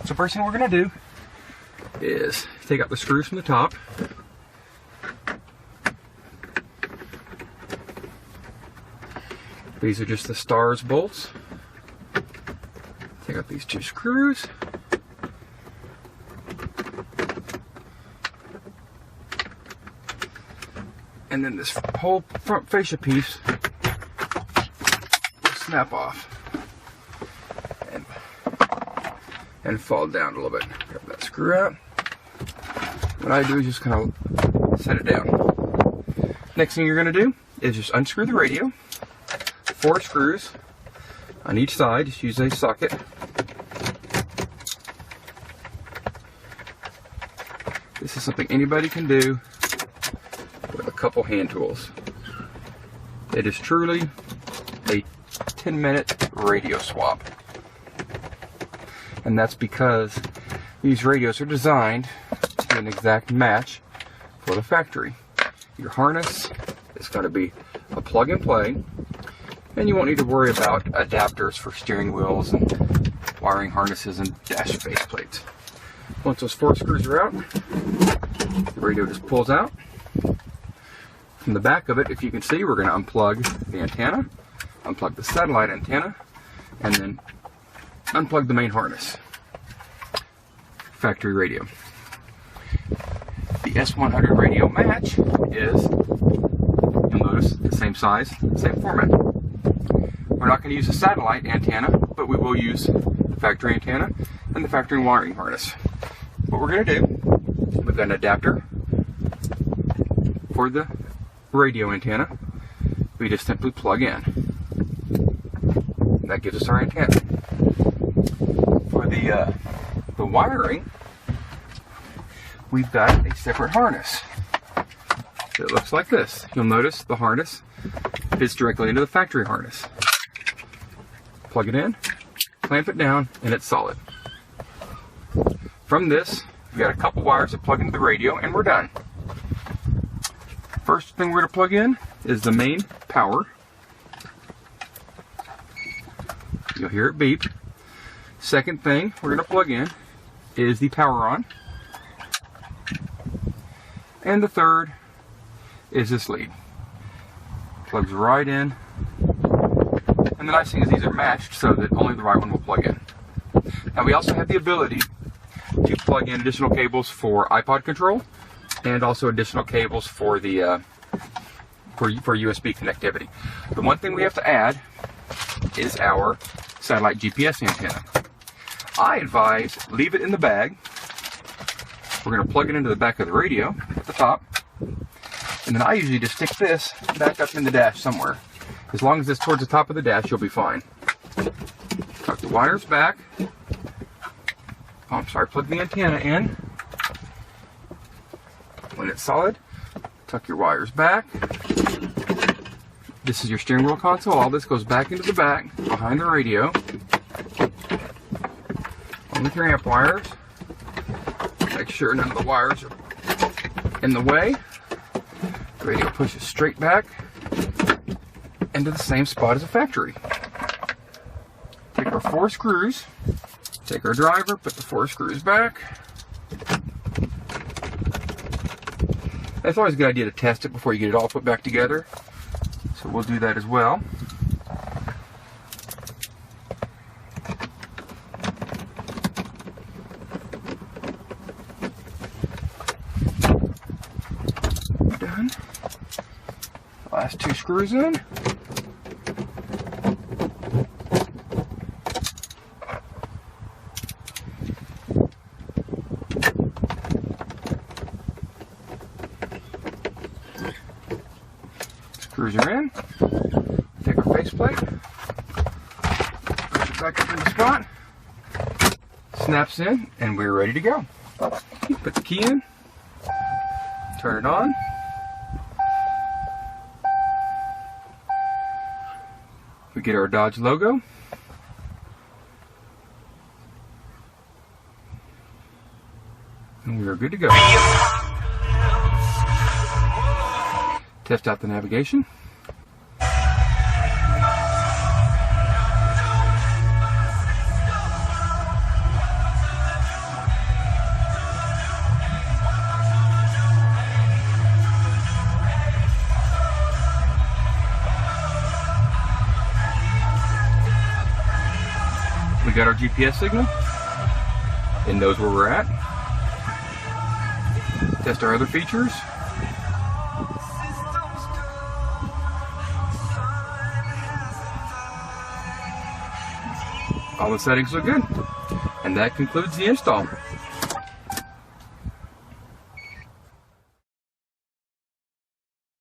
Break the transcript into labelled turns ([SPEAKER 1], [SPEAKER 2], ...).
[SPEAKER 1] So first thing we're going to do is take out the screws from the top. These are just the stars bolts. Take out these two screws. And then this whole front fascia piece will snap off and fall down a little bit. Grab that screw out. What I do is just kind of set it down. Next thing you're going to do is just unscrew the radio. 4 screws on each side. Just use a socket. This is something anybody can do with a couple hand tools. It is truly a 10-minute radio swap. And that's because these radios are designed to be an exact match for the factory. Your harness is going to be a plug and play, and you won't need to worry about adapters for steering wheels and wiring harnesses and dash face plates. Once those 4 screws are out, the radio just pulls out. From the back of it, if you can see, we're going to unplug the antenna, unplug the satellite antenna, and then unplug the main harness. Factory radio. The S100 radio match is, you'll notice, the same size, same format. We're not going to use a satellite antenna, but we will use the factory antenna and the factory wiring harness. What we're going to do, we've got an adapter for the radio antenna. We just simply plug in. That gives us our antenna. For the wiring, we've got a separate harness. It looks like this. You'll notice the harness fits directly into the factory harness. Plug it in, clamp it down, and it's solid. From this, we've got a couple wires that plug into the radio, and we're done. First thing we're going to plug in is the main power. You'll hear it beep. Second thing we're going to plug in is the power on. And the third is this lead. Plugs right in. And the nice thing is these are matched so that only the right one will plug in. Now we also have the ability to plug in additional cables for iPod control and also additional cables for the for USB connectivity. The one thing we have to add is our satellite GPS antenna. I advise leave it in the bag. We're going to plug it into the back of the radio at the top, and then I usually just stick this back up in the dash somewhere. As long as it's towards the top of the dash, you'll be fine. Tuck the wires back. Plug the antenna in. When it's solid, tuck your wires back. This is your steering wheel console. All this goes back into the back behind the radio. On with your amp wires. Make sure none of the wires are in the way. The radio pushes straight back into the same spot as the factory. Take our 4 screws, take our driver, put the 4 screws back. It's always a good idea to test it before you get it all put back together. So we'll do that as well. Done. Last 2 screws in. Screws are in. Take our faceplate, push it back up in the spot, snaps in, and we're ready to go. Put the key in, turn it on. We get our Dodge logo. And we are good to go. Test out the navigation. got our GPS signal. It knows where we're at. Test our other features. All the settings look good. And that concludes the install.